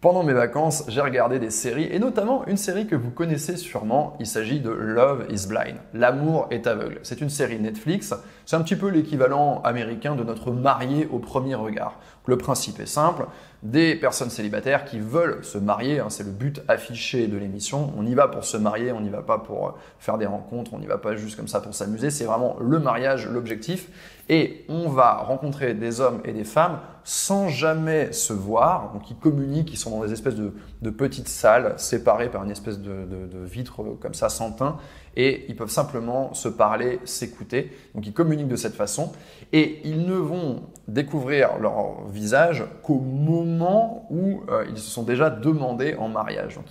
Pendant mes vacances, j'ai regardé des séries et notamment une série que vous connaissez sûrement. Il s'agit de Love is Blind. L'amour est aveugle. C'est une série Netflix. C'est un petit peu l'équivalent américain de notre marié au premier regard. Le principe est simple. Des personnes célibataires qui veulent se marier, c'est le but affiché de l'émission. On y va pour se marier, on n'y va pas pour faire des rencontres, on n'y va pas juste comme ça pour s'amuser. C'est vraiment le mariage, l'objectif. Et on va rencontrer des hommes et des femmes sans jamais se voir. Donc ils communiquent, ils sont dans des espèces de petites salles séparées par une espèce de vitre comme ça sans teint. Et ils peuvent simplement se parler, s'écouter. Donc ils communiquent de cette façon. Et ils ne vont découvrir leur visage qu'au moment où ils se sont déjà demandés en mariage. Donc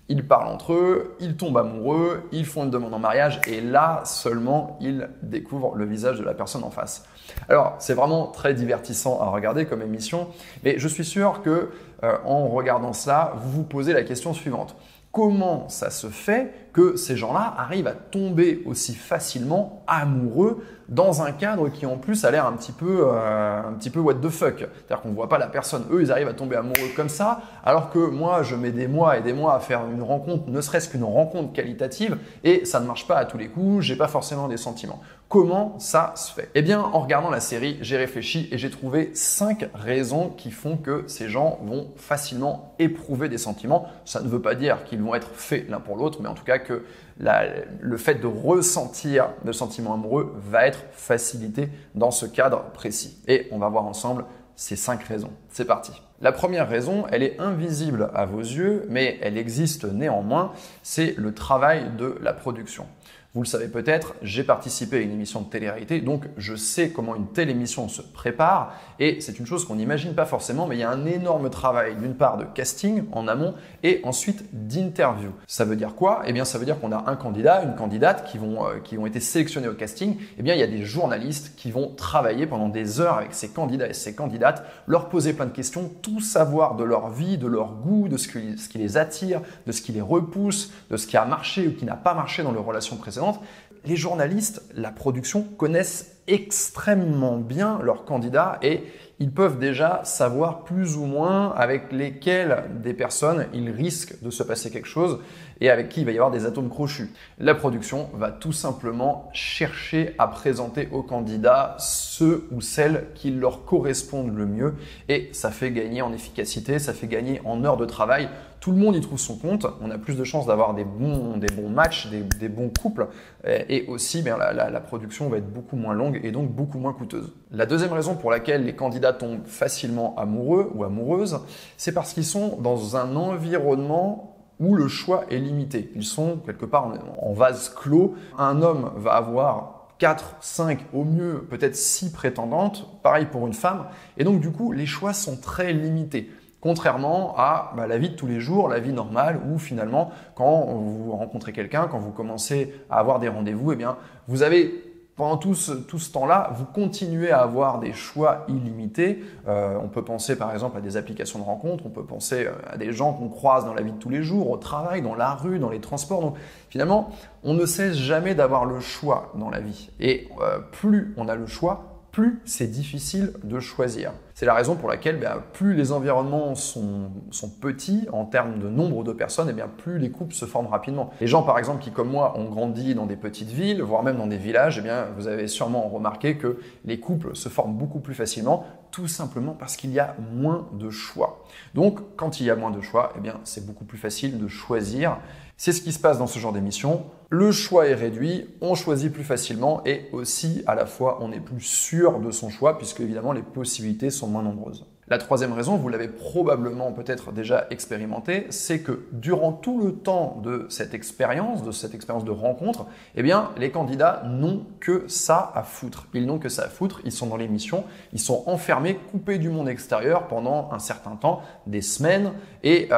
ils parlent entre eux, ils tombent amoureux, ils font une demande en mariage et là seulement ils découvrent le visage de la personne en face. Alors c'est vraiment très divertissant à regarder comme émission, mais je suis sûr que en regardant cela, vous vous posez la question suivante. Comment ça se fait que ces gens-là arrivent à tomber aussi facilement amoureux dans un cadre qui en plus a l'air un petit peu what the fuck. C'est-à-dire qu'on ne voit pas la personne. Eux, ils arrivent à tomber amoureux comme ça, alors que moi, je mets des mois et des mois à faire une rencontre, ne serait-ce qu'une rencontre qualitative, et ça ne marche pas à tous les coups, j'ai pas forcément des sentiments. Comment ça se fait? Eh bien, en regardant la série, j'ai réfléchi et j'ai trouvé 5 raisons qui font que ces gens vont facilement éprouver des sentiments. Ça ne veut pas dire qu'ils vont être faits l'un pour l'autre, mais en tout cas que le fait de ressentir le sentiment amoureux va être facilité dans ce cadre précis. Et on va voir ensemble ces 5 raisons. C'est parti. La première raison, elle est invisible à vos yeux, mais elle existe néanmoins, c'est le travail de la production. Vous le savez peut-être, j'ai participé à une émission de télé-réalité, donc je sais comment une telle émission se prépare et c'est une chose qu'on n'imagine pas forcément, mais il y a un énorme travail d'une part de casting en amont et ensuite d'interview. Ça veut dire quoi? Eh bien, ça veut dire qu'on a un candidat, une candidate qui ont été sélectionnés au casting. Eh bien, il y a des journalistes qui vont travailler pendant des heures avec ces candidats et ces candidates, leur poser plein de questions, tout savoir de leur vie, de leur goût, de ce qui les attire, de ce qui les repousse, de ce qui a marché ou qui n'a pas marché dans leur relation précédente. Les journalistes, la production connaissent extrêmement bien leurs candidats et ils peuvent déjà savoir plus ou moins avec lesquelles des personnes il risque de se passer quelque chose et avec qui il va y avoir des atomes crochus. La production va tout simplement chercher à présenter aux candidats ceux ou celles qui leur correspondent le mieux et ça fait gagner en efficacité, ça fait gagner en heures de travail. Tout le monde y trouve son compte, on a plus de chances d'avoir des bons matchs, des bons couples et aussi la production va être beaucoup moins longue et donc beaucoup moins coûteuse. La deuxième raison pour laquelle les candidats tombent facilement amoureux ou amoureuses, c'est parce qu'ils sont dans un environnement où le choix est limité. Ils sont quelque part en vase clos. Un homme va avoir 4, 5, au mieux peut-être 6 prétendantes, pareil pour une femme et donc du coup les choix sont très limités. Contrairement à la vie de tous les jours, la vie normale où finalement quand vous rencontrez quelqu'un, quand vous commencez à avoir des rendez-vous, eh bien vous avez pendant tout ce temps-là, vous continuez à avoir des choix illimités. On peut penser par exemple à des applications de rencontres, on peut penser à des gens qu'on croise dans la vie de tous les jours, au travail, dans la rue, dans les transports. Donc finalement, on ne cesse jamais d'avoir le choix dans la vie. Et plus on a le choix, plus c'est difficile de choisir. C'est la raison pour laquelle plus les environnements sont petits en termes de nombre de personnes, plus les couples se forment rapidement. Les gens par exemple qui comme moi ont grandi dans des petites villes, voire même dans des villages, vous avez sûrement remarqué que les couples se forment beaucoup plus facilement, tout simplement parce qu'il y a moins de choix. Donc quand il y a moins de choix, c'est beaucoup plus facile de choisir. C'est ce qui se passe dans ce genre d'émission. Le choix est réduit, on choisit plus facilement et aussi à la fois on est plus sûr de son choix puisque évidemment les possibilités sont moins nombreuses. La troisième raison, vous l'avez probablement peut-être déjà expérimenté, c'est que durant tout le temps de cette expérience de rencontre, les candidats n'ont que ça à foutre. Ils n'ont que ça à foutre, ils sont dans l'émission, ils sont enfermés, coupés du monde extérieur pendant un certain temps, des semaines, et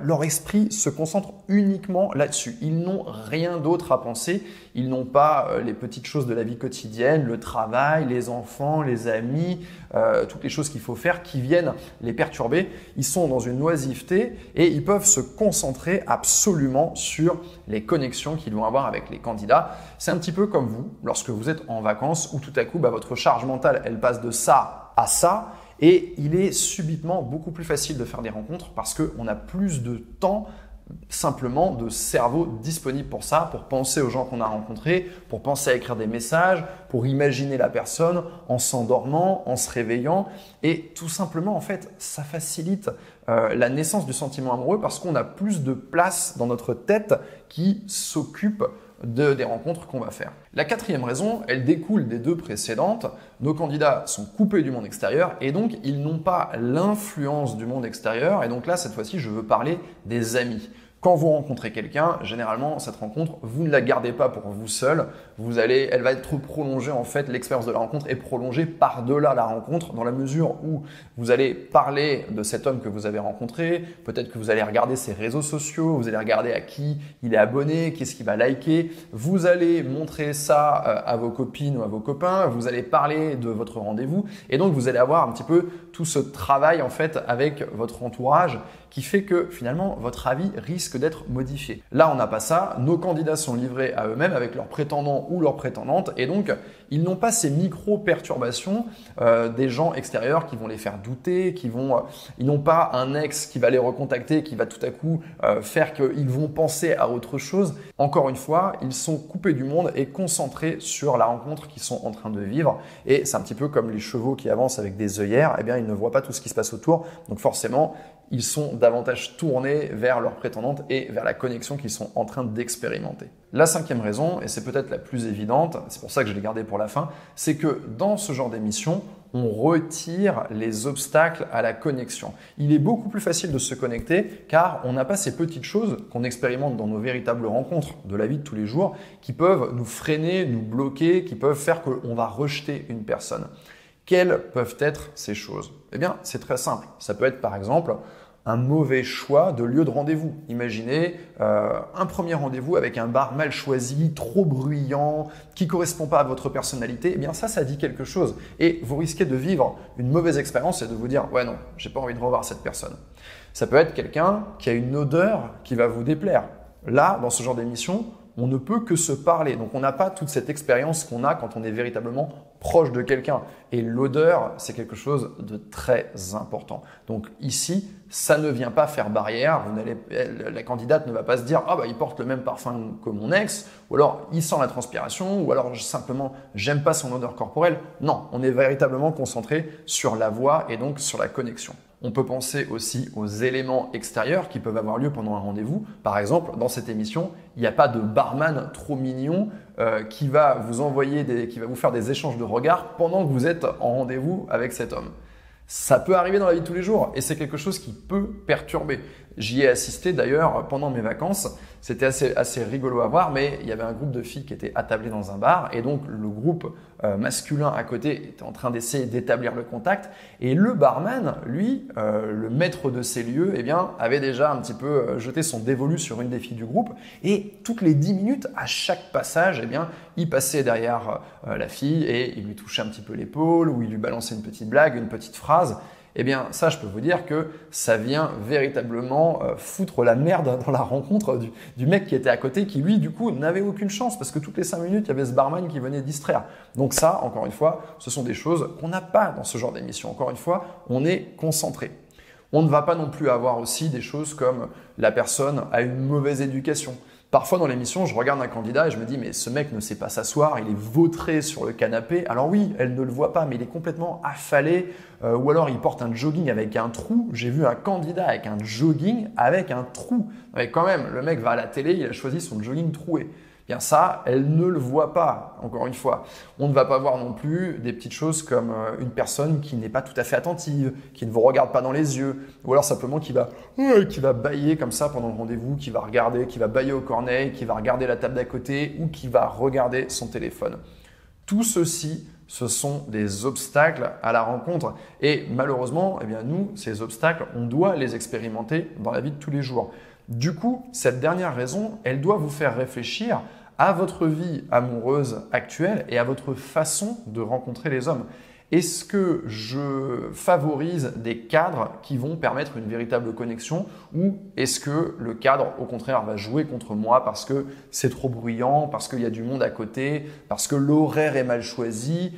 leur esprit se concentre uniquement là-dessus. Ils n'ont rien d'autre à penser, ils n'ont pas les petites choses de la vie quotidienne, le travail, les enfants, les amis, toutes les choses qu'il faut faire qui viennent les perturber. Ils sont dans une oisiveté et ils peuvent se concentrer absolument sur les connexions qu'ils vont avoir avec les candidats. C'est un petit peu comme vous, lorsque vous êtes en vacances où tout à coup, votre charge mentale, elle passe de ça à ça Et il est subitement beaucoup plus facile de faire des rencontres parce qu'on a plus de temps, simplement de cerveau disponible pour ça, pour penser aux gens qu'on a rencontrés, pour penser à écrire des messages, pour imaginer la personne en s'endormant, en se réveillant. Et tout simplement, en fait, ça facilite la naissance du sentiment amoureux parce qu'on a plus de place dans notre tête qui s'occupe des rencontres qu'on va faire. La quatrième raison, elle découle des deux précédentes. Nos candidats sont coupés du monde extérieur et donc ils n'ont pas l'influence du monde extérieur. Et donc là, cette fois-ci, je veux parler des amis. Quand vous rencontrez quelqu'un, généralement, cette rencontre, vous ne la gardez pas pour vous seul. Elle va être prolongée, en fait, l'expérience de la rencontre est prolongée par-delà la rencontre dans la mesure où vous allez parler de cet homme que vous avez rencontré. Peut-être que vous allez regarder ses réseaux sociaux, vous allez regarder à qui il est abonné, qu'est-ce qu'il va liker. Vous allez montrer ça à vos copines ou à vos copains. Vous allez parler de votre rendez-vous. Et donc, vous allez avoir un petit peu tout ce travail, en fait, avec votre entourage qui fait que finalement votre avis risque d'être modifié. Là, on n'a pas ça. Nos candidats sont livrés à eux-mêmes avec leurs prétendants ou leurs prétendantes et donc ils n'ont pas ces micro-perturbations des gens extérieurs qui vont les faire douter, ils n'ont pas un ex qui va les recontacter, qui va tout à coup faire qu'ils vont penser à autre chose. Encore une fois, ils sont coupés du monde et concentrés sur la rencontre qu'ils sont en train de vivre. Et c'est un petit peu comme les chevaux qui avancent avec des œillères, eh bien ils ne voient pas tout ce qui se passe autour. Donc forcément, ils sont davantage tournés vers leur prétendante et vers la connexion qu'ils sont en train d'expérimenter. La cinquième raison, et c'est peut-être la plus évidente, c'est pour ça que je l'ai gardée pour la fin, c'est que dans ce genre d'émission, on retire les obstacles à la connexion. Il est beaucoup plus facile de se connecter car on n'a pas ces petites choses qu'on expérimente dans nos véritables rencontres de la vie de tous les jours qui peuvent nous freiner, nous bloquer, qui peuvent faire qu'on va rejeter une personne. Quelles peuvent être ces choses? Eh bien, c'est très simple. Ça peut être par exemple un mauvais choix de lieu de rendez-vous. Imaginez un premier rendez-vous avec un bar mal choisi, trop bruyant, qui ne correspond pas à votre personnalité. Eh bien ça dit quelque chose. Et vous risquez de vivre une mauvaise expérience et de vous dire « ouais non, j'ai pas envie de revoir cette personne ». Ça peut être quelqu'un qui a une odeur qui va vous déplaire. Là, dans ce genre d'émission, on ne peut que se parler. Donc, on n'a pas toute cette expérience qu'on a quand on est véritablement proche de quelqu'un. Et l'odeur, c'est quelque chose de très important. Donc ici, ça ne vient pas faire barrière. La candidate ne va pas se dire « ah bah il porte le même parfum que mon ex » ou alors « il sent la transpiration » ou alors simplement « j'aime pas son odeur corporelle ». Non, on est véritablement concentré sur la voix et donc sur la connexion. On peut penser aussi aux éléments extérieurs qui peuvent avoir lieu pendant un rendez-vous. Par exemple, dans cette émission, il n'y a pas de barman trop mignon qui va vous faire des échanges de regards pendant que vous êtes en rendez-vous avec cet homme. Ça peut arriver dans la vie de tous les jours et c'est quelque chose qui peut perturber. J'y ai assisté d'ailleurs pendant mes vacances. C'était assez rigolo à voir, mais il y avait un groupe de filles qui étaient attablées dans un bar et donc le groupe masculin à côté était en train d'essayer d'établir le contact et le barman, lui, le maître de ces lieux, eh bien, avait déjà un petit peu jeté son dévolu sur une des filles du groupe et toutes les 10 minutes, à chaque passage, eh bien, il passait derrière la fille et il lui touchait un petit peu l'épaule ou il lui balançait une petite blague, une petite phrase. Eh bien, ça, je peux vous dire que ça vient véritablement foutre la merde dans la rencontre du mec qui était à côté, qui lui, du coup, n'avait aucune chance parce que toutes les 5 minutes, il y avait ce barman qui venait distraire. Donc ça, encore une fois, ce sont des choses qu'on n'a pas dans ce genre d'émission. Encore une fois, on est concentré. On ne va pas non plus avoir aussi des choses comme la personne a une mauvaise éducation. Parfois dans l'émission, je regarde un candidat et je me dis mais ce mec ne sait pas s'asseoir, il est vautré sur le canapé. Alors oui, elle ne le voit pas, mais il est complètement affalé ou alors il porte un jogging avec un trou. J'ai vu un candidat avec un jogging avec un trou. Mais quand même, le mec va à la télé, il a choisi son jogging troué. Bien ça, elle ne le voit pas, encore une fois. On ne va pas voir non plus des petites choses comme une personne qui n'est pas tout à fait attentive, qui ne vous regarde pas dans les yeux, ou alors simplement qui va bâiller comme ça pendant le rendez-vous, qui va bâiller au corneille, qui va regarder la table d'à côté ou qui va regarder son téléphone. Tout ceci, ce sont des obstacles à la rencontre. Et malheureusement, eh bien nous, ces obstacles, on doit les expérimenter dans la vie de tous les jours. Du coup, cette dernière raison, elle doit vous faire réfléchir à votre vie amoureuse actuelle et à votre façon de rencontrer les hommes. Est-ce que je favorise des cadres qui vont permettre une véritable connexion ou est-ce que le cadre, au contraire, va jouer contre moi parce que c'est trop bruyant, parce qu'il y a du monde à côté, parce que l'horaire est mal choisi,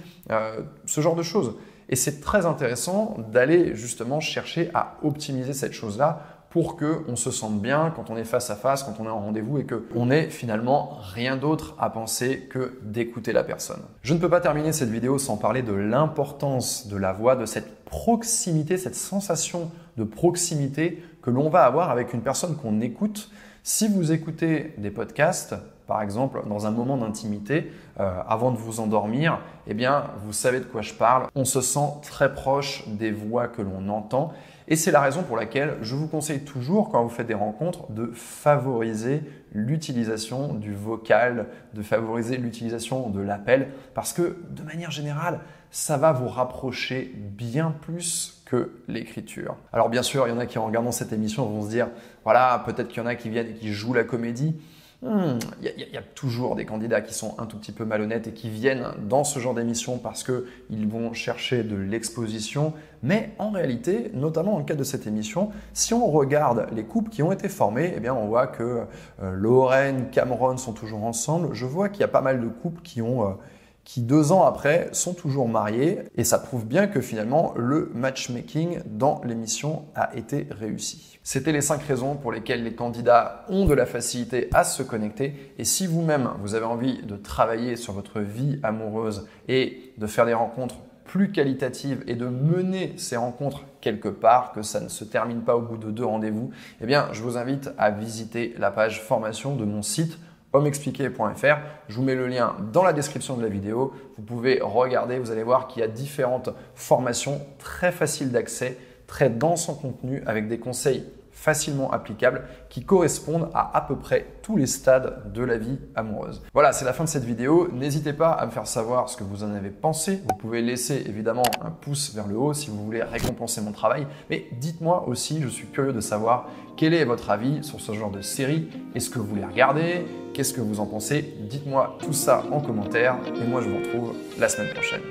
ce genre de choses. Et c'est très intéressant d'aller justement chercher à optimiser cette chose-là pour qu'on se sente bien quand on est face à face, quand on est en rendez-vous et qu'on n'ait finalement rien d'autre à penser que d'écouter la personne. Je ne peux pas terminer cette vidéo sans parler de l'importance de la voix, de cette proximité, cette sensation de proximité que l'on va avoir avec une personne qu'on écoute. Si vous écoutez des podcasts, par exemple, dans un moment d'intimité, avant de vous endormir, eh bien, vous savez de quoi je parle. On se sent très proche des voix que l'on entend. Et c'est la raison pour laquelle je vous conseille toujours, quand vous faites des rencontres, de favoriser l'utilisation du vocal, de favoriser l'utilisation de l'appel, parce que de manière générale, ça va vous rapprocher bien plus que l'écriture. Alors bien sûr, il y en a qui en regardant cette émission vont se dire, voilà, peut-être qu'il y en a qui viennent et qui jouent la comédie. Il y a toujours des candidats qui sont un tout petit peu malhonnêtes et qui viennent dans ce genre d'émission parce qu'ils vont chercher de l'exposition. Mais en réalité, notamment dans le cadre de cette émission, si on regarde les couples qui ont été formés, eh bien on voit que Lauren, Cameron sont toujours ensemble. Je vois qu'il y a pas mal de couples qui 2 ans après sont toujours mariés et ça prouve bien que finalement le matchmaking dans l'émission a été réussi. C'était les 5 raisons pour lesquelles les candidats ont de la facilité à se connecter et si vous-même vous avez envie de travailler sur votre vie amoureuse et de faire des rencontres plus qualitatives et de mener ces rencontres quelque part, que ça ne se termine pas au bout de 2 rendez-vous, eh bien je vous invite à visiter la page formation de mon site hommeexpliqué.fr. Je vous mets le lien dans la description de la vidéo. Vous pouvez regarder, vous allez voir qu'il y a différentes formations très faciles d'accès, très denses en contenu avec des conseils facilement applicables qui correspondent à peu près tous les stades de la vie amoureuse. Voilà, c'est la fin de cette vidéo. N'hésitez pas à me faire savoir ce que vous en avez pensé. Vous pouvez laisser évidemment un pouce vers le haut si vous voulez récompenser mon travail. Mais dites-moi aussi, je suis curieux de savoir quel est votre avis sur ce genre de série. Est-ce que vous les regardez? Qu'est-ce que vous en pensez? Dites-moi tout ça en commentaire et moi je vous retrouve la semaine prochaine.